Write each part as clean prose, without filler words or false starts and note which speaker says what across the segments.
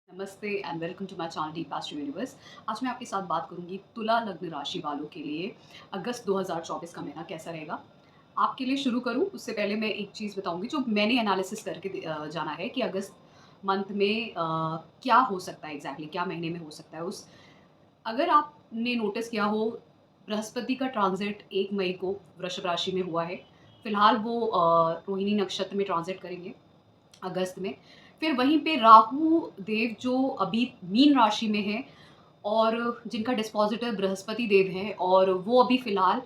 Speaker 1: नमस्ते and welcome to my channel Deep Astro Universe. आज मैं आपके साथ बात करूंगी तुला लग्न राशि वालों के लिए अगस्त 2024 का महीना कैसा रहेगा। आपके लिए शुरू करूं उससे पहले मैं एक चीज़ बताऊंगी जो मैंने एनालिसिस करके जाना है कि अगस्त मंथ में क्या हो सकता है, एग्जैक्टली क्या महीने में हो सकता है। उस अगर आपने नोटिस किया हो, बृहस्पति का ट्रांजिट 1 मई को वृषभ राशि में हुआ है। फिलहाल वो रोहिणी नक्षत्र में ट्रांजिट करेंगे अगस्त में। फिर वहीं पे राहु देव जो अभी मीन राशि में है और जिनका डिस्पोजिटर बृहस्पति देव है, और वो अभी फिलहाल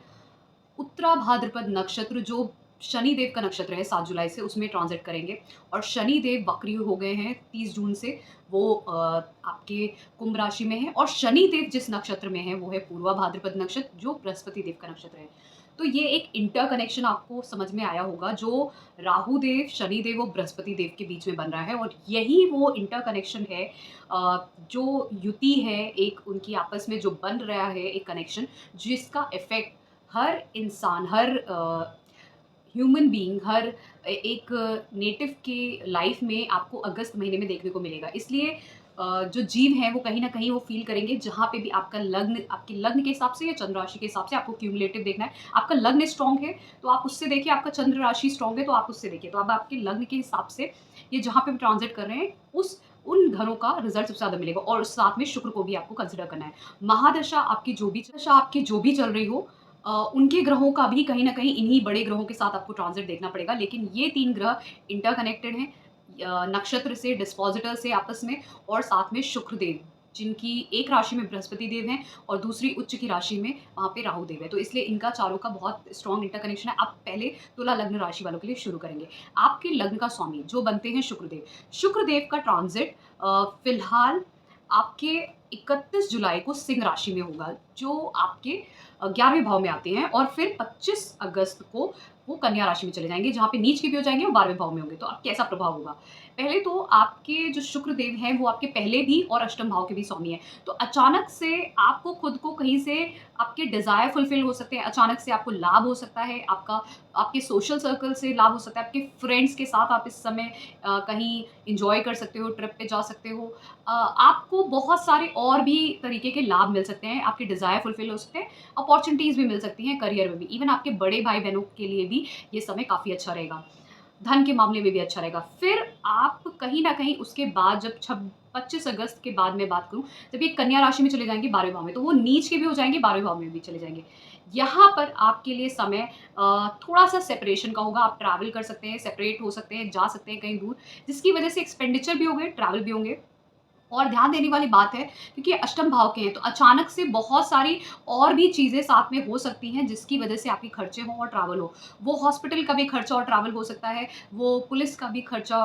Speaker 1: उत्तरा भाद्रपद नक्षत्र जो शनि देव का नक्षत्र है 7 जुलाई से, उसमें ट्रांजिट करेंगे। और शनि देव वक्री हो गए हैं 30 जून से। वो आपके कुंभ राशि में है, और शनि देव जिस नक्षत्र में है वो है पूर्वा भाद्रपद नक्षत्र जो बृहस्पति देव का नक्षत्र है। तो ये एक इंटर कनेक्शन आपको समझ में आया होगा जो राहु देव, शनि देव और बृहस्पति देव के बीच में बन रहा है। और यही वो इंटर कनेक्शन है, जो युति है एक उनकी आपस में जो बन रहा है, एक कनेक्शन जिसका इफेक्ट हर इंसान, हर ह्यूमन बीइंग, हर एक नेटिव के लाइफ में आपको अगस्त महीने में देखने को मिलेगा। इसलिए जो जीव हैं वो कहीं न कहीं वो फ़ील करेंगे जहाँ पे भी आपका लग्न, आपके लग्न के हिसाब से या चंद्र राशि के हिसाब से आपको क्यूमुलेटिव देखना है। आपका लग्न स्ट्रॉन्ग है तो आप उससे देखिए, आपका चंद्र राशि स्ट्रॉन्ग है तो आप उससे देखिए। तो अब आपके लग्न के हिसाब से ये जहाँ पे भी ट्रांज़िट कर रहे हैं उस उन घरों का रिज़ल्ट सबसे ज़्यादा मिलेगा, और साथ में शुक्र को भी आपको कंसिडर करना है। महादशा आपकी जो भी चल रही हो, उनके ग्रहों का भी कहीं न कहीं इन्हीं बड़े ग्रहों के साथ आपको ट्रांज़िट देखना पड़ेगा। लेकिन ये 3 ग्रह इंटरकनेक्टेड हैं, नक्षत्र से, डिस्पोज़िटर से आपस में, और साथ में शुक्रदेव, जिनकी एक राशि में बृहस्पति देव हैं और दूसरी उच्च की राशि में वहाँ पे राहु देव है। तो इसलिए इनका चारों का बहुत स्ट्रॉन्ग इंटरकनेक्शन है। आप पहले तुला लग्न राशि वालों के लिए शुरू करेंगे। आपके लग्न का स्वामी जो बनते हैं शुक्रदेव, शुक्रदेव का ट्रांज़िट फिलहाल आपके 31 जुलाई को सिंह राशि में होगा, जो आपके 11वें भाव में आते हैं। और फिर 25 अगस्त को वो कन्या राशि में चले जाएँगे, जहाँ पे नीच के भी हो जाएँगे और 12वें भाव में होंगे। तो अब कैसा प्रभाव होगा? पहले तो आपके जो शुक्रदेव हैं, वो आपके पहले भी और अष्टम भाव के भी स्वामी हैं। तो अचानक से आपको खुद को कहीं से आपके डिज़ायर फुलफ़िल हो सकते हैं, अचानक से आपको लाभ हो सकता है, आपके सोशल सर्कल से लाभ हो सकता है, आपके फ्रेंड्स के साथ आप इस समय कहीं एन्जॉय कर सकते हो, ट्रिप पे जा सकते हो। आपको बहुत सारे और भी तरीके के लाभ मिल सकते हैं, आपके डिज़ायर फुलफ़िल हो सकते हैं, अपॉर्च्युनिटीज़ भी मिल सकती हैं करियर में भी। इवन आपके बड़े भाई-बहनों के लिए भी ये समय काफ़ी अच्छा रहेगा। धन के मामले में भी अच्छा रहेगा। फिर आप कहीं न कहीं उसके बाद जब छब 25 अगस्त के बाद मैं बात करूँ, जब ये कन्या राशि में चले जाएँगे 12वें भाव में, तो वो नीच के भी हो जाएँगे, 12वें भाव में भी चले जाएँगे। यहाँ पर आपके लिए समय थोड़ा-सा सेपरेशन का होगा। आप ट्रैवल कर सकते हैं, सेपरेट हो सकते हैं, जा सकते हैं कहीं दूर, जिसकी वजह से एक्सपेंडिचर भी होंगे, ट्रैवल भी होंगे। और ध्यान देने वाली बात है, क्योंकि ये अष्टम भाव के हैं, तो अचानक से बहुत सारी और भी चीज़ें साथ में हो सकती हैं जिसकी वजह से आपके खर्चे हों और ट्रैवल हो। वो हॉस्पिटल का भी खर्चा और ट्रैवल हो सकता है, वो पुलिस का भी खर्चा,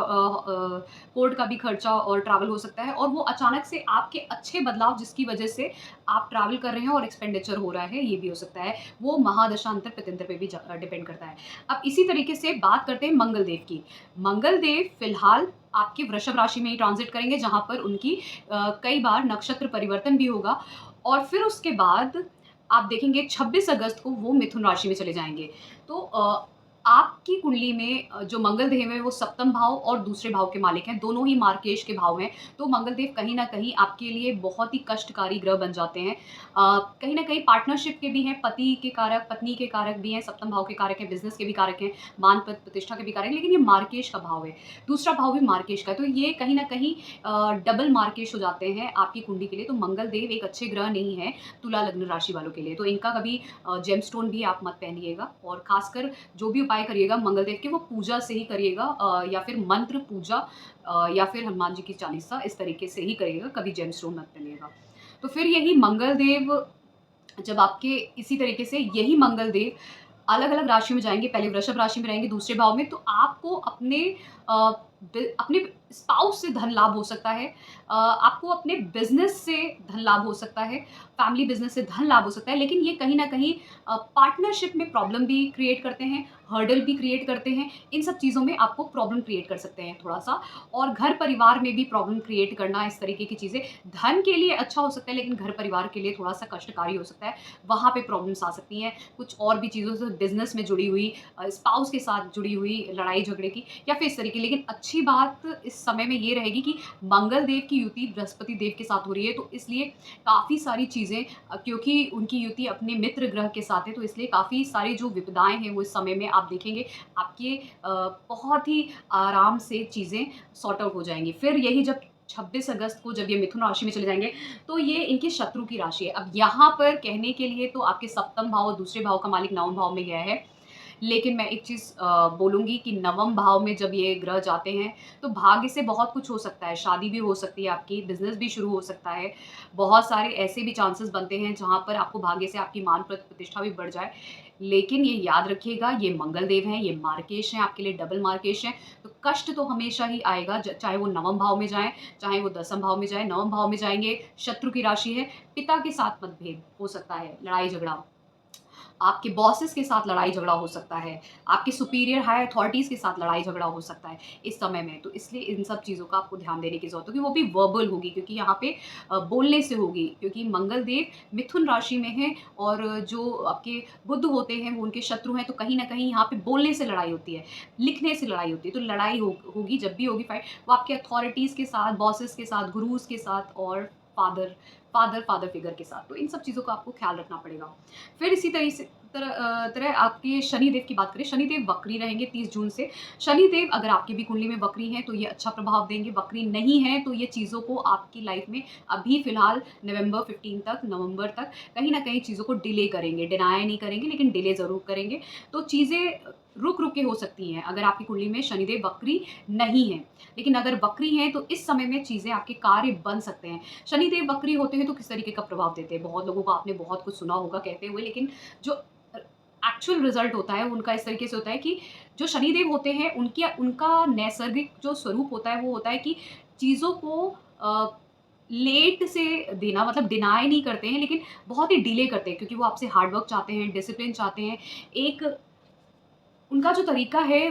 Speaker 1: कोर्ट का भी खर्चा और ट्रैवल हो सकता है, और वो अचानक से आपके अच्छे बदलाव जिसकी वजह से आप ट्रैवल कर रहे हैं और एक्सपेंडिचर हो रहा है, ये भी हो सकता है। वो महादशांतर प्रत्यंतर पे भी डिपेंड करता है। अब इसी तरीके से बात करते हैं मंगल देव की। मंगल देव फिलहाल आपके वृषभ राशि में ही ट्रांजिट करेंगे, जहाँ पर उनकी कई बार नक्षत्र परिवर्तन भी होगा। और फिर उसके बाद आप देखेंगे 26 अगस्त को वो मिथुन राशि में चले जाएँगे। तो आपकी कुंडली में जो मंगल देव हैं वो सप्तम भाव और दूसरे भाव के मालिक हैं, दोनों ही मार्केश के भाव हैं। तो मंगल देव कहीं न कहीं आपके लिए बहुत ही कष्टकारी ग्रह बन जाते हैं। कहीं न कहीं पार्टनरशिप के भी हैं, पति के कारक, पत्नी के कारक भी हैं, सप्तम भाव के कारक हैं, बिज़नेस के भी कारक हैं, मान पद प्रतिष्ठा के भी कारक हैं, लेकिन ये मार्केश का भाव है। दूसरा भाव भी मार्केश का है, तो ये कहीं न कहीं डबल मार्केश हो जाते हैं आपकी कुंडली के लिए। तो मंगल देव एक अच्छे ग्रह नहीं है तुला लग्न राशि वालों के लिए। तो इनका कभी जेमस्टोन भी आप मत पहनिएगा, और ख़ासकर जो भी उपाय करिएगा मंगल देव के, वो पूजा से ही करिएगा, या फिर मंत्र पूजा, या फिर हनुमान जी की चालीसा, इस तरीके से ही करिएगा, कभी जेमस्टोन मत पहनिएगा। तो फिर यही मंगल देव जब आपके इसी तरीके से यही मंगल देव अलग-अलग राशियों में जाएँगे, पहले वृषभ राशि में रहेंगे दूसरे भाव में, तो आपको अपने अपने स्पाउस से धन लाभ हो सकता है, आपको अपने बिजनेस से धन लाभ हो सकता है, फैमिली बिजनेस से धन लाभ हो सकता है, लेकिन ये कहीं ना कहीं पार्टनरशिप में प्रॉब्लम भी क्रिएट करते हैं, हर्डल भी क्रिएट करते हैं। इन सब चीज़ों में आपको प्रॉब्लम क्रिएट कर सकते हैं थोड़ा सा, और घर परिवार में भी प्रॉब्लम क्रिएट करना, इस तरीके की चीज़ें धन के लिए अच्छा हो सकता है लेकिन घर परिवार के लिए थोड़ा सा कष्टकारी हो सकता है। वहाँ पे प्रॉब्लम्स आ सकती हैं, कुछ और भी चीज़ों से बिजनेस में जुड़ी हुई, स्पाउस के साथ जुड़ी हुई लड़ाई झगड़े की, या फिर इस तरीके। लेकिन अच्छी बात इस समय में ये रहेगी कि मंगल देव की युति बृहस्पति देव के साथ हो रही है, तो इसलिए काफ़ी सारी चीज़ें, क्योंकि उनकी युति अपने मित्र ग्रह के साथ है, तो इसलिए काफ़ी सारी जो विपदाएं हैं वो इस समय में आप देखेंगे आपके बहुत ही आराम से चीज़ें सॉर्ट आउट हो जाएंगी। फिर यही जब 26 अगस्त को जब ये मिथुन राशि में चले जाएंगे, तो ये इनके शत्रु की राशि है। अब यहाँ पर कहने के लिए तो आपके सप्तम भाव और दूसरे भाव का मालिक नवम भाव में गया है, लेकिन मैं एक चीज़ बोलूँगी कि नवम भाव में जब ये ग्रह जाते हैं, तो भाग्य से बहुत कुछ हो सकता है। शादी भी हो सकती है आपकी, बिज़नेस भी शुरू हो सकता है। बहुत सारे ऐसे भी चांसेस बनते हैं जहाँ पर आपको भाग्य से आपकी मान प्रतिष्ठा भी बढ़ जाए। लेकिन ये याद रखिएगा, ये मंगल देव हैं, ये मार्केश हैं, आपके लिए डबल मार्केश हैं, तो कष्ट तो हमेशा ही आएगा, चाहे वो नवम भाव में जाएँ, चाहे वो दसम भाव में जाएँ। नवम भाव में जाएँगे, शत्रु की राशि है, पिता के साथ मतभेद हो सकता है, लड़ाई-झगड़ा, आपके बॉसेस के साथ लड़ाई झगड़ा हो सकता है, आपके सुपीरियर हाई अथॉरिटीज़ के साथ लड़ाई झगड़ा हो सकता है इस समय में। तो इसलिए इन सब चीज़ों का आपको ध्यान देने की ज़रूरत होगी, वो भी वर्बल होगी, क्योंकि यहाँ पे बोलने से होगी, क्योंकि मंगल देव मिथुन राशि में हैं और जो आपके बुध होते हैं वो उनके शत्रु हैं, तो कहीं न कहीं यहाँ पे बोलने से लड़ाई होती है, लिखने से लड़ाई होती है। तो लड़ाई होगी, जब भी होगी फाइट, वो आपके अथॉरिटीज़ के साथ, बॉसेस के साथ, गुरुज़ के साथ और फादर फादर फिगर के साथ। तो इन सब चीज़ों का आपको ख्याल रखना पड़ेगा। फिर इसी तरह आपके शनिदेव की बात करें, शनिदेव वक्री रहेंगे 30 जून से। शनिदेव अगर आपकी भी कुंडली में वक्री हैं तो ये अच्छा प्रभाव देंगे, वक्री नहीं है तो ये चीज़ों को आपकी लाइफ में अभी फ़िलहाल नवंबर तक कहीं न कहीं चीज़ों को डिले करेंगे, डिनाय नहीं करेंगे लेकिन डिले ज़रूर करेंगे। तो चीज़ें रुक के हो सकती हैं अगर आपकी कुंडली में शनिदेव वक्री नहीं है। लेकिन अगर वक्री हैं तो इस समय में चीज़ें, आपके कार्य बन सकते हैं। शनिदेव वक्री होते हैं तो किस तरीके का प्रभाव देते हैं? बहुत लोगों को आपने बहुत कुछ सुना होगा कहते हुए, लेकिन जो एक्चुअल रिजल्ट होता है उनका इस तरीके से होता है कि जो शनिदेव होते हैं उनकी उनका नैसर्गिक जो स्वरूप होता है वो होता है कि चीज़ों को लेट से देना, मतलब डिनाय नहीं करते हैं लेकिन बहुत ही डिले करते हैं, क्योंकि वो आपसे हार्ड वर्क चाहते हैं, डिसिप्लिन चाहते हैं। एक उनका जो तरीका है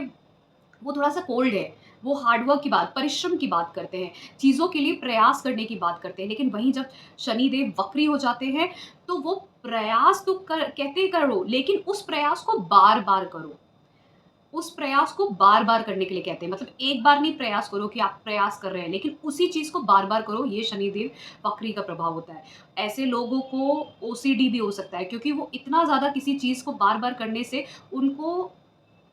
Speaker 1: वो थोड़ा-सा कोल्ड है। वो हार्ड वर्क की बात, परिश्रम की बात करते हैं, चीज़ों के लिए प्रयास करने की बात करते हैं। लेकिन वहीं जब शनिदेव वक्री हो जाते हैं, तो वो प्रयास तो कहते करो, लेकिन उस प्रयास को बार-बार करो। उस प्रयास को बार-बार करने के लिए कहते हैं। मतलब एक बार नहीं प्रयास करो कि आप प्रयास कर रहे हैं, लेकिन उसी चीज़ को बार-बार करो, ये शनिदेव वक्री का प्रभाव होता है। ऐसे लोगों को ओसीडी भी हो सकता है, क्योंकि वो इतना ज़्यादा किसी चीज़ को बार-बार करने से उनको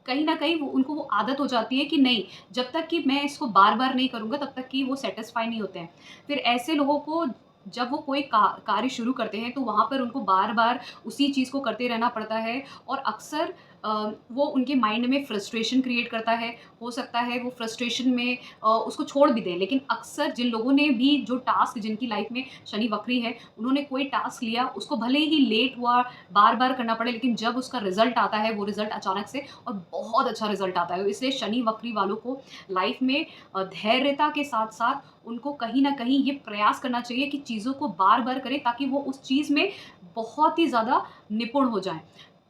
Speaker 1: कहीं न कहीं वो उनको वो आदत हो जाती है कि नहीं, जब तक कि मैं इसको बार-बार नहीं करूँगा तब तक कि वो सैटिस्फाई नहीं होते हैं। फिर ऐसे लोगों को जब वो कोई कार्य शुरू करते हैं तो वहाँ पर उनको बार-बार उसी चीज़ को करते रहना पड़ता है, और अक्सर वो उनके माइंड में फ्रस्ट्रेशन क्रिएट करता है। हो सकता है वो फ्रस्ट्रेशन में उसको छोड़ भी दें, लेकिन अक्सर जिन लोगों ने भी जो टास्क, जिनकी लाइफ में शनि वक्री है, उन्होंने कोई टास्क लिया, उसको भले ही लेट हुआ, बार-बार करना पड़े, लेकिन जब उसका रिज़ल्ट आता है, वो रिज़ल्ट अचानक से और बहुत अच्छा रिज़ल्ट आता है। इसलिए शनि वक्री वालों को लाइफ में धैर्यता के साथ-साथ उनको कहीं न कहीं ये प्रयास करना चाहिए कि चीज़ों को बार-बार करें, ताकि वो उस चीज़ में बहुत ही ज़्यादा निपुण हो जाएँ।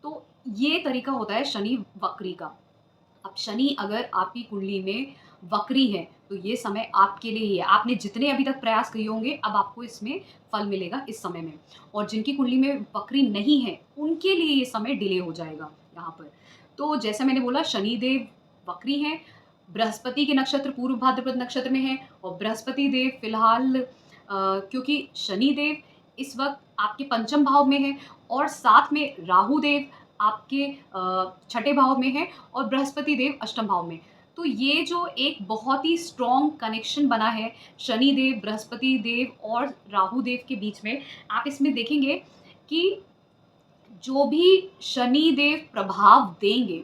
Speaker 1: तो ये तरीका होता है शनि वक्री का। अब शनि अगर आपकी कुंडली में वक्री है, तो ये समय आपके लिए ही है। आपने जितने अभी तक प्रयास किए होंगे, अब आपको इसमें फल मिलेगा इस समय में। और जिनकी कुंडली में वक्री नहीं है, उनके लिए ये समय डिले हो जाएगा यहाँ पर। तो जैसा मैंने बोला, शनिदेव वक्री हैं, बृहस्पति के नक्षत्र पूर्व भाद्रपद नक्षत्र में हैं, और बृहस्पति देव फ़िलहाल क्योंकि शनिदेव इस वक़्त आपके पंचम भाव में हैं, और साथ में राहु देव आपके छठे भाव में है, और बृहस्पति देव अष्टम भाव में। तो ये जो एक बहुत ही स्ट्रॉन्ग कनेक्शन बना है शनि देव, बृहस्पति देव और राहु देव के बीच में, आप इसमें देखेंगे कि जो भी शनि देव प्रभाव देंगे,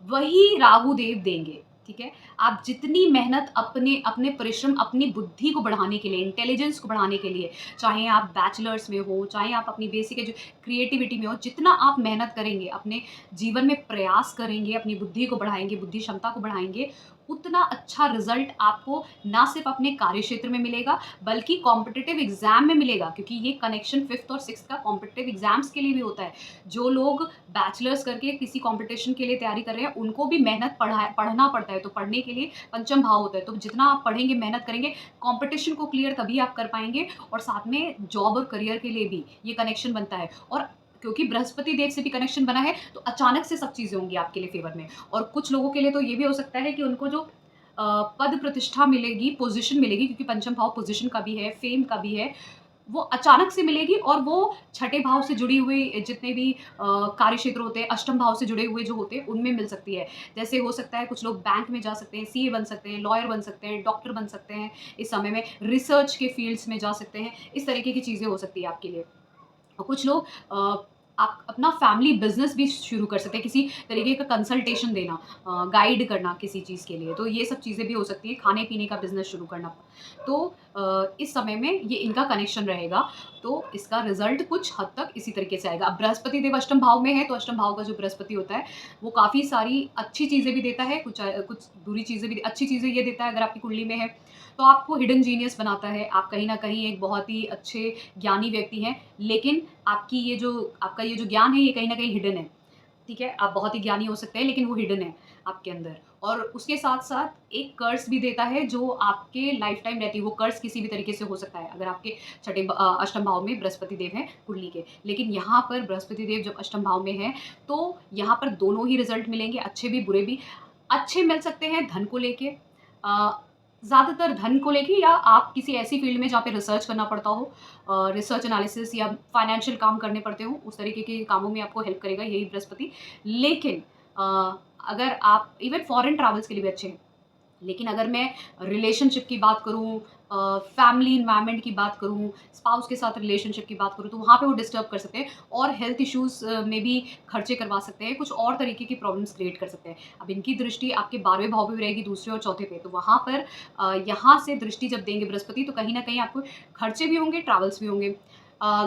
Speaker 1: वही राहु देव देंगे। ठीक है? आप जितनी मेहनत अपने अपने परिश्रम, अपनी बुद्धि को बढ़ाने के लिए, इंटेलिजेंस को बढ़ाने के लिए, चाहे आप बैचलर्स में हो, चाहे आप अपनी बेसिक एजु क्रिएटिविटी में हो, जितना आप मेहनत करेंगे, अपने जीवन में प्रयास करेंगे, अपनी बुद्धि को बढ़ाएँगे, बुद्धि क्षमता को बढ़ाएँगे, उतना अच्छा रिज़ल्ट आपको ना सिर्फ़ अपने कार्यक्षेत्र में मिलेगा, बल्कि कॉम्पिटिटिव एग्ज़ाम में मिलेगा, क्योंकि ये कनेक्शन 5th और 6th का कॉम्पिटिटिव एग्ज़ाम्स के लिए भी होता है। जो लोग बैचलर्स करके किसी कॉम्पिटिशन के लिए तैयारी कर रहे हैं, उनको भी मेहनत पढ़ना पड़ता है, तो पढ़ने के लिए पंचम भाव होता है, तो जितना आप पढ़ेंगे, मेहनत करेंगे, कॉम्पिटिशन को क्लियर तभी आप कर पाएँगे, और साथ में जॉब और करियर के लिए भी ये कनेक्शन बनता है। और क्योंकि बृहस्पति देव से भी कनेक्शन बना है, तो अचानक से सब चीज़ें होंगी आपके लिए फ़ेवर में। और कुछ लोगों के लिए तो ये भी हो सकता है कि उनको जो पद प्रतिष्ठा मिलेगी, पोज़ीशन मिलेगी, क्योंकि पंचम भाव पोज़ीशन का भी है, फ़ेम का भी है, वो अचानक से मिलेगी, और वो छठे भाव से जुड़ी हुई जितने भी कार्य क्षेत्र होते हैं, अष्टम भाव से जुड़े हुए जो होते हैं, उनमें मिल सकती है। जैसे हो सकता है कुछ लोग बैंक में जा सकते हैं, सीए बन सकते हैं, लॉयर बन सकते हैं, डॉक्टर बन सकते हैं, इस समय में रिसर्च के फ़ील्ड्स में जा सकते हैं, इस तरीके की चीज़ें हो सकती है आपके लिए। और कुछ लोग आप अपना फैमिली बिज़नेस भी शुरू कर सकते हैं, किसी तरीके का कंसल्टेशन देना, गाइड करना किसी चीज़ के लिए, तो ये सब चीज़ें भी हो सकती हैं, खाने-पीने का बिज़नेस शुरू करना। तो इस समय में ये इनका कनेक्शन रहेगा, तो इसका रिज़ल्ट कुछ हद तक इसी तरीके से आएगा। अब बृहस्पति देव अष्टम भाव में है, तो अष्टम भाव का जो बृहस्पति होता है, वो काफ़ी सारी अच्छी चीज़ें भी देता है, कुछ बुरी चीज़ें भी, अच्छी चीज़ें ये देता है अगर आपकी कुंडली में है, तो आपको हिडन जीनियस बनाता है, आप कहीं न कहीं एक बहुत ही अच्छे ज्ञानी व्यक्ति हैं, लेकिन आपका ये जो ज्ञान है, ये कहीं न कहीं हिडन है, ठीक है? आप बहुत ही ज्ञानी हो सकते हैं, लेकिन वो हिडन है आपके अंदर। और उसके साथ-साथ एक कर्स भी देता है, जो आपके लाइफ़ टाइम रहती है। वो कर्स किसी भी तरीके से हो सकता है, अगर आपके अष्टम भाव में बृहस्पति देव हैं कुंडली के। लेकिन यहाँ पर बृहस्पति देव जब अष्टम भाव में हैं, तो यहाँ पर दोनों ही रिज़ल्ट मिलेंगे, अच्छे भी, बुरे भी। अच्छे मिल सकते हैं धन को लेके, ज़्यादातर धन को लेके, या आप किसी ऐसी फ़ील्ड में जहाँ पे रिसर्च करना पड़ता हो, रिसर्च एनालिसिस या फाइनेंशियल काम करने पड़ते हो, उस तरीके के कामों में आपको हेल्प करेगा यही बृहस्पति। लेकिन अगर आप इवन फॉरेन ट्रैवल्स के लिए भी अच्छे हैं। लेकिन अगर मैं रिलेशनशिप की बात करूँ, फैमिली एनवायरनमेंट की बात करूँ, स्पाउस के साथ रिलेशनशिप की बात करूँ, तो वहाँ पे वो डिस्टर्ब कर सकते हैं, और हेल्थ इश्यूज़ में भी खर्चे करवा सकते हैं, कुछ और तरीके की प्रॉब्लम्स क्रिएट कर सकते हैं। अब इनकी दृष्टि आपके 12वें भाव पे भी रहेगी, दूसरे और चौथे पे, तो वहाँ पर यहाँ से दृष्टि जब देंगे बृहस्पति, तो कहीं न कहीं आपको खर्चे भी होंगे, ट्रैवल्स भी होंगे।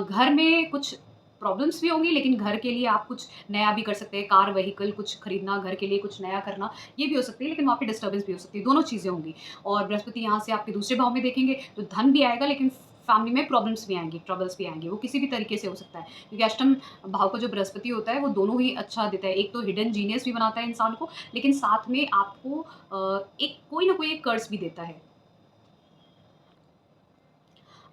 Speaker 1: घर में कुछ प्रॉब्लम्स भी होंगी, लेकिन घर के लिए आप कुछ नया भी कर सकते हैं, कार, व्हीकल कुछ खरीदना, घर के लिए कुछ नया करना, ये भी हो सकती है, लेकिन वहाँ पे डिस्टर्बेंस भी हो सकती है, दोनों चीज़ें होंगी। और बृहस्पति यहाँ से आपके दूसरे भाव में देखेंगे, तो धन भी आएगा, लेकिन फैमिली में प्रॉब्लम्स भी आएँगी, ट्रबल्स भी आएँगे, वो किसी भी तरीके से हो सकता है। क्योंकि अष्टम भाव का जो बृहस्पति होता है, वो दोनों ही अच्छा देता है। एक तो हिडन जीनियस भी बनाता है इंसान को, लेकिन साथ में आपको एक कोई ना कोई एक कर्स भी देता है।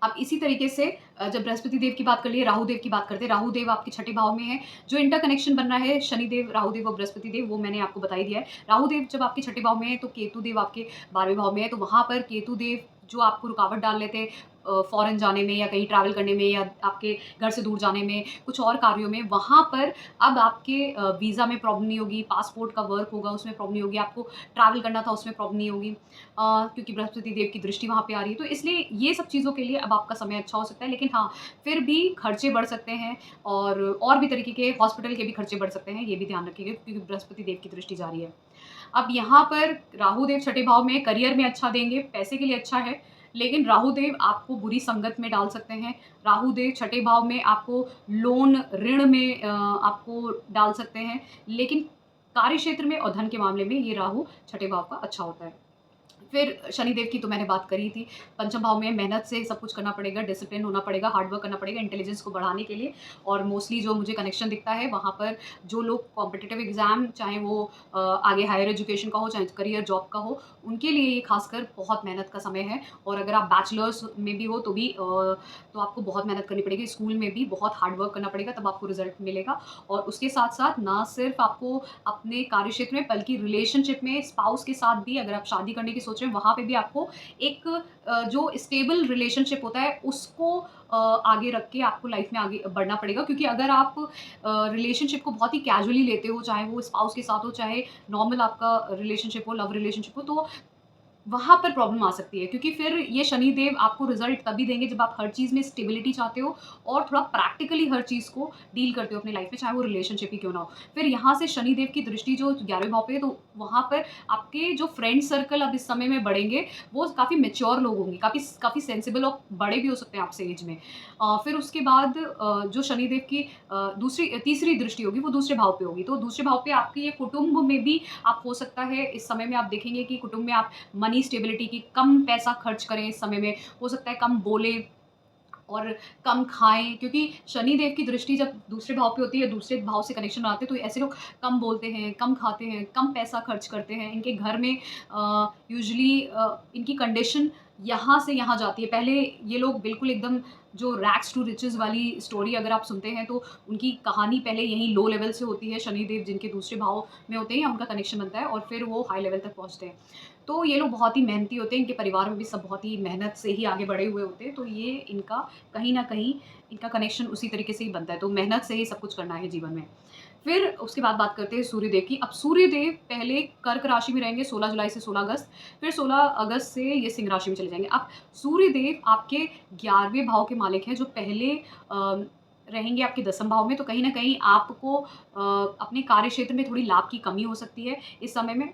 Speaker 1: अब इसी तरीके से जब बृहस्पति देव की बात कर लिए, राहु देव की बात करते हैं। राहु देव आपके छठे भाव में है। जो इंटरकनेक्शन बन रहा है शनि देव, राहु देव और बृहस्पति देव, वो मैंने आपको बता ही दिया है। राहु देव जब आपके छठे भाव में है, तो केतु देव आपके 12वें भाव में है। तो वहाँ पर केतु देव जो आपको रुकावट डाल रहे थे फ़ॉरेन जाने में, या कहीं ट्रैवल करने में, या आपके घर से दूर जाने में, कुछ और कार्यों में, वहाँ पर अब आपके वीज़ा में प्रॉब्लम नहीं होगी, पासपोर्ट का वर्क होगा उसमें प्रॉब्लम नहीं होगी, आपको ट्रैवल करना था उसमें प्रॉब्लम नहीं होगी, क्योंकि बृहस्पति देव की दृष्टि वहाँ पे आ रही है। तो इसलिए ये सब चीज़ों के लिए अब आपका समय अच्छा हो सकता है, लेकिन हाँ, फिर भी खर्चे बढ़ सकते हैं, और भी तरीके के हॉस्पिटल के भी खर्चे बढ़ सकते हैं, ये भी ध्यान रखिएगा, क्योंकि बृहस्पति देव की दृष्टि जा रही है। अब यहाँ पर राहु देव छठे भाव में, करियर में अच्छा देंगे, पैसे के लिए अच्छा है, लेकिन राहु देव आपको बुरी संगत में डाल सकते हैं। राहु देव छठे भाव में आपको लोन, ऋण में आपको डाल सकते हैं, लेकिन कार्य क्षेत्र में और धन के मामले में ये राहु छठे भाव का अच्छा होता है। फिर शनिदेव की तो मैंने बात करी थी। पंचम भाव में मेहनत से सब कुछ करना पड़ेगा, डिसिप्लिन होना पड़ेगा, हार्ड वर्क करना पड़ेगा इंटेलिजेंस को बढ़ाने के लिए, और मोस्टली जो मुझे कनेक्शन दिखता है, वहाँ पर जो लोग कॉम्पिटिटिव एग्ज़ाम, चाहे वो आगे हायर एजुकेशन का हो, चाहे करियर जॉब का हो, उनके लिए ये खासकर बहुत मेहनत का समय है। और अगर आप बैचलर्स में भी हो, तो भी तो आपको बहुत मेहनत करनी पड़ेगी। स्कूल में भी बहुत हार्ड वर्क करना पड़ेगा, तब आपको रिज़ल्ट मिलेगा। और उसके साथ-साथ ना सिर्फ़ आपको अपने कार्यक्षेत्र में, बल्कि रिलेशनशिप में स्पाउस के साथ भी, अगर आप शादी करने की सोच रहे हैं, वहाँ पे भी आपको एक जो स्टेबल रिलेशनशिप होता है, उसको आगे रख के आपको लाइफ में आगे बढ़ना पड़ेगा, क्योंकि अगर आप रिलेशनशिप को बहुत ही कैजुअली लेते हो, चाहे वो स्पाउस के साथ हो, चाहे नॉर्मल आपका रिलेशनशिप हो, लव रिलेशनशिप हो, तो वहाँ पर प्रॉब्लम आ सकती है, क्योंकि फिर ये शनिदेव आपको रिज़ल्ट तभी देंगे जब आप हर चीज़ में स्टेबिलिटी चाहते हो और थोड़ा प्रैक्टिकली हर चीज़ को डील करते हो अपनी लाइफ में, चाहे वो रिलेशनशिप ही क्यों ना हो। फिर यहाँ से शनिदेव की दृष्टि जो 11वें भाव पे है, तो वहाँ पर आपके जो फ्रेंड सर्कल अब इस समय में बढ़ेंगे, वो काफ़ी मैच्योर लोग होंगे, काफ़ी काफ़ी सेंसिबल और बड़े भी हो सकते हैं आपसे एज में। फिर उसके बाद जो शनिदेव की तीसरी दृष्टि होगी, वो दूसरे भाव पे होगी। तो दूसरे भाव पे आपके ये कुटुंब में भी आप हो सकता है इस समय में आप देखेंगे कि कुटुंब में आप मनी स्टेबिलिटी की, कम पैसा खर्च करें इस समय में, हो सकता है कम बोलें और कम खाएँ, क्योंकि शनिदेव की दृष्टि जब दूसरे भाव पे होती है, दूसरे भाव से कनेक्शन बनाते हैं, तो ऐसे लोग कम बोलते हैं, कम खाते हैं, कम पैसा खर्च करते हैं। इनके घर में यूजुअली इनकी कंडीशन यहाँ से यहाँ जाती है। पहले ये लोग बिल्कुल एकदम जो रैग्स टू रिचेज़ वाली स्टोरी अगर आप सुनते हैं, तो उनकी कहानी पहले यहीं लो लेवल से होती है, शनिदेव जिनके दूसरे भाव में होते हैं या उनका कनेक्शन बनता है और फिर वो हाई लेवल तक पहुँचते हैं। तो ये लोग बहुत ही मेहनती होते हैं, इनके परिवार में भी सब बहुत ही मेहनत से ही आगे बढ़े हुए होते हैं, तो ये इनका कहीं न कहीं इनका कनेक्शन उसी तरीके से ही बनता है, तो मेहनत से ही सब कुछ करना है जीवन में। फिर उसके बाद बात करते हैं सूर्यदेव की। अब सूर्यदेव पहले कर्क राशि में रहेंगे 16 जुलाई से 16 अगस्त, फिर 16 अगस्त से ये सिंह राशि में चले जाएँगे। अब सूर्यदेव आपके 11वें भाव के मालिक हैं, जो पहले रहेंगे आपके 10वें भाव में, तो कहीं न कहीं आपको अपने कार्यक्षेत्र में थोड़ी लाभ की कमी हो सकती है इस समय में।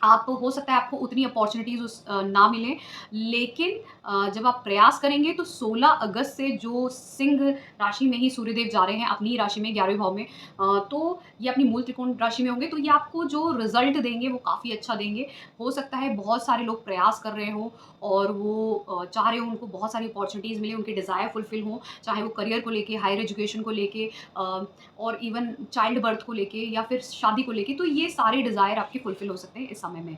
Speaker 1: आप हो सकता है आपको उतनी अपॉर्च्युनिटीज़ ना मिलें, लेकिन जब आप प्रयास करेंगे तो 16 अगस्त से जो सिंह राशि में ही सूर्यदेव जा रहे हैं, अपनी ही राशि में 11वें भाव में, तो ये अपनी मूल त्रिकोण राशि में होंगे, तो ये आपको जो रिज़ल्ट देंगे वो काफ़ी अच्छा देंगे। हो सकता है बहुत सारे लोग प्रयास कर रहे हों और वो चाह रहे हों उनको बहुत सारी अपॉर्च्युनिटीज़ मिलें, उनके डिज़ायर फुलफ़िल हों, चाहे वो करियर को लेके, हायर एजुकेशन को लेके और इवन चाइल्ड बर्थ को लेके या फिर शादी को लेके, तो ये सारे डिज़ायर आपके फुलफ़िल हो सकते हैं इस समय में।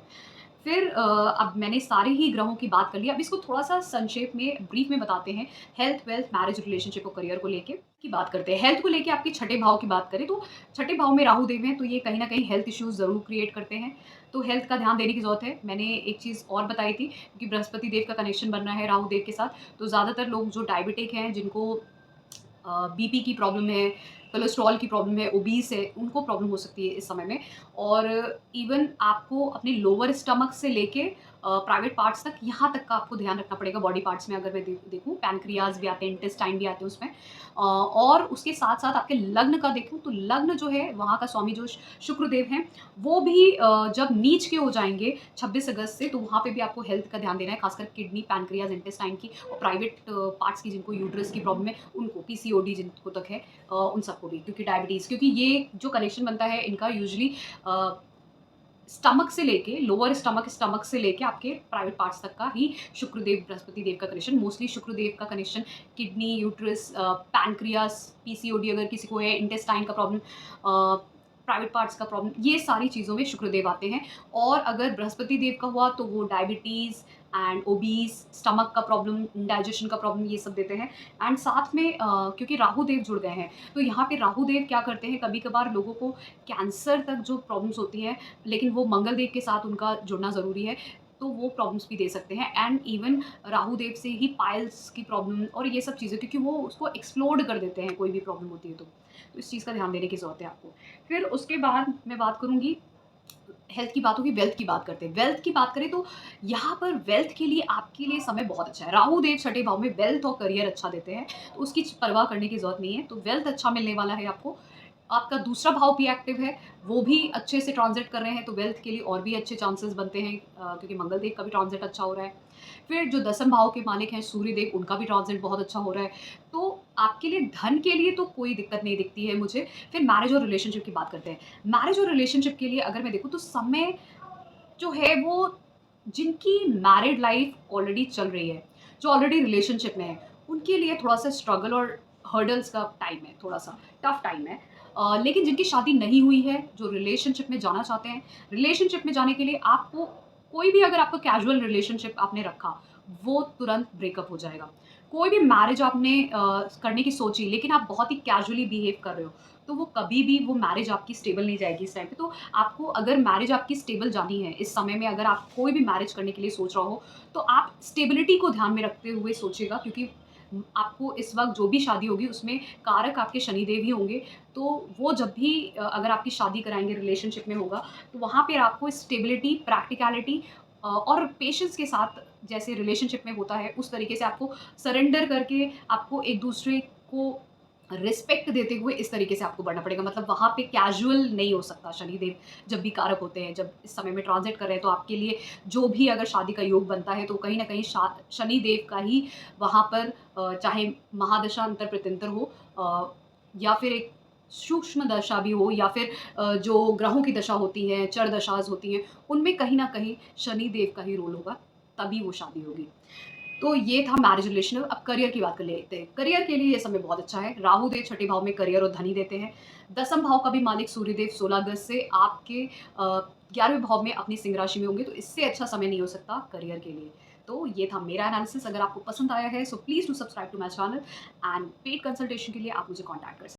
Speaker 1: फिर अब मैंने सारे ही ग्रहों की बात कर ली, अब इसको थोड़ा-सा संक्षेप में, ब्रीफ में बताते हैं। हेल्थ, वेल्थ, मैरिज, रिलेशनशिप और करियर को लेके की बात करते हैं। हेल्थ को लेके आपके छठे भाव की बात करें, तो छठे भाव में राहु देव हैं, तो ये कहीं न कहीं हेल्थ इश्यूज़ ज़रूर क्रिएट करते हैं, तो हेल्थ का ध्यान देने की ज़रूरत है। मैंने एक चीज़ और बताई थी, क्योंकि बृहस्पति देव का कनेक्शन बन रहा है राहु देव के साथ, तो ज़्यादातर लोग जो डायबिटिक हैं, जिनको बीपी की प्रॉब्लम है, कोलेस्ट्रॉल की प्रॉब्लम है, ओबीस है, उनको प्रॉब्लम हो सकती है इस समय में। और इवन आपको अपने लोअर स्टमक से लेके प्राइवेट पार्ट्स तक, यहाँ तक का आपको ध्यान रखना पड़ेगा बॉडी पार्ट्स में। अगर मैं देखूँ, पैनक्रियाज़ भी आते हैं, इंटेस्टाइन भी आते हैं उसमें। और उसके साथ-साथ आपके लग्न का देखूँ, तो लग्न जो है, वहाँ का स्वामी जो शुक्रदेव हैं, वो भी जब नीच के हो जाएँगे 26 अगस्त से, तो वहाँ पे भी आपको हेल्थ का ध्यान देना है, खासकर किडनी, पैनक्रियाज़, इंटेस्टाइन की और प्राइवेट पार्ट्स की, जिनको यूट्रस की प्रॉब्लम है, उनको, पीसीओडी जिनको तक है, उन सबको भी, क्योंकि डायबिटीज़, क्योंकि ये जो कनेक्शन बनता है इनका यूजुअली स्टमक से लेके, लोअर स्टमक से लेके आपके प्राइवेट पार्ट्स तक का ही शुक्रदेव, बृहस्पति देव का कनेक्शन, मोस्टली शुक्रदेव का connection kidney, uterus, pancreas, PCOD अगर किसी को है, इंटेस्टाइन का प्रॉब्लम, प्राइवेट पार्ट्स का प्रॉब्लम, ये सारी चीज़ों में शुक्रदेव आते हैं। और अगर बृहस्पति देव का हुआ, तो वो डायबिटीज़ एंड ओबीस, स्टमक का प्रॉब्लम, इंडाइजेशन का प्रॉब्लम, ये सब देते हैं। एंड साथ में क्योंकि राहु देव जुड़ गए हैं, तो यहाँ पे राहु देव क्या करते हैं, कभी-कभार लोगों को कैंसर तक जो प्रॉब्लम्स होती हैं, लेकिन वो मंगल देव के साथ उनका जुड़ना ज़रूरी है, तो वो प्रॉब्लम्स भी दे सकते हैं। एंड इवन राहु देव से ही पाइल्स की प्रॉब्लम और ये सब चीज़ें, क्योंकि वो उसको एक्सप्लोड कर देते हैं, कोई भी प्रॉब्लम होती है तो। तो इस चीज़ का ध्यान देने की ज़रूरत है आपको। फिर उसके बाद मैं बात करूँगी, हेल्थ की बात होगी, वेल्थ की बात करते हैं। वेल्थ की बात करें, तो यहाँ पर वेल्थ के लिए आपके लिए समय बहुत अच्छा है। राहु देव छठे भाव में वेल्थ और करियर अच्छा देते हैं, तो उसकी परवाह करने की ज़रूरत नहीं है। तो वेल्थ अच्छा मिलने वाला है आपको। आपका दूसरा भाव भी एक्टिव है, वो भी अच्छे से ट्रांज़िट कर रहे हैं, तो वेल्थ के लिए और भी अच्छे चांसेस बनते हैं, क्योंकि मंगल देव का भी ट्रांज़िट अच्छा हो रहा है। फिर जो दसम भाव के मालिक हैं सूर्य देव, उनका भी ट्रांज़िट बहुत अच्छा हो रहा है। तो आपके लिए धन के लिए तो कोई दिक्कत नहीं दिखती है मुझे। फिर मैरिज और रिलेशनशिप की बात करते हैं। मैरिज और रिलेशनशिप के लिए अगर मैं देखूँ, तो समय जो है वो, जिनकी मैरिड लाइफ ऑलरेडी चल रही है, जो ऑलरेडी रिलेशनशिप में है, उनके लिए थोड़ा-सा स्ट्रगल और हर्डल्स का टाइम है, थोड़ा-सा टफ टाइम है। लेकिन जिनकी शादी नहीं हुई है, जो रिलेशनशिप में जाना चाहते हैं, रिलेशनशिप में जाने के लिए आपको, कोई भी अगर आपका कैजुअल रिलेशनशिप आपने रखा, वो तुरंत ब्रेकअप हो जाएगा। कोई भी मैरिज आपने करने की सोची, लेकिन आप बहुत ही कैजुअली बिहेव कर रहे हो, तो वो कभी भी, वो मैरिज आपकी स्टेबल नहीं जाएगी इस टाइम पे। तो आपको, अगर मैरिज आपकी स्टेबल जानी है इस समय में, अगर आप कोई भी मैरिज करने के लिए सोच रहा हो, तो आप स्टेबिलिटी को ध्यान में रखते हुए सोचिएगा, क्योंकि आपको इस वक़्त जो भी शादी होगी, उसमें कारक आपके शनिदेव ही होंगे। तो वो जब भी अगर आपकी शादी कराएँगे, रिलेशनशिप में होगा, तो वहाँ पे आपको स्टेबिलिटी, प्रैक्टिकैलिटी और पेशेंस के साथ जैसे रिलेशनशिप में होता है उस तरीके से आपको सरेंडर करके आपको एक दूसरे को रिस्पेक्ट देते हुए इस तरीके से आपको बढ़ना पड़ेगा। मतलब वहाँ पे कैजुअल नहीं हो सकता। शनिदेव जब भी कारक होते हैं, जब इस समय में ट्रांजिट कर रहे हैं, तो आपके लिए जो भी अगर शादी का योग बनता है तो कहीं न कहीं शनिदेव का ही वहाँ पर चाहे महादशा अंतर-प्रत्यंतर हो या फिर एक सूक्ष्म दशा भी हो या फिर जो ग्रहों की दशा होती है, चर दशाज़ होती हैं, उनमें कहीं न कहीं शनिदेव का ही रोल होगा, तभी वो शादी होगी। तो ये था मैरिज रिलेशन। अब करियर की बात कर लेते हैं। करियर के लिए ये समय बहुत अच्छा है। राहु देव छठे भाव में करियर और धनी देते हैं। दसम भाव का भी मालिक सूर्यदेव 16 अगस्त से आपके 11वें भाव में अपनी सिंह राशि में होंगे, तो इससे अच्छा समय नहीं हो सकता करियर के लिए। तो ये था मेरा एनालिसिस। अगर आपको पसंद आया है so please do subscribe to my channel and paid consultation के लिए आप मुझे कॉन्टैक्ट कर सकते हैं।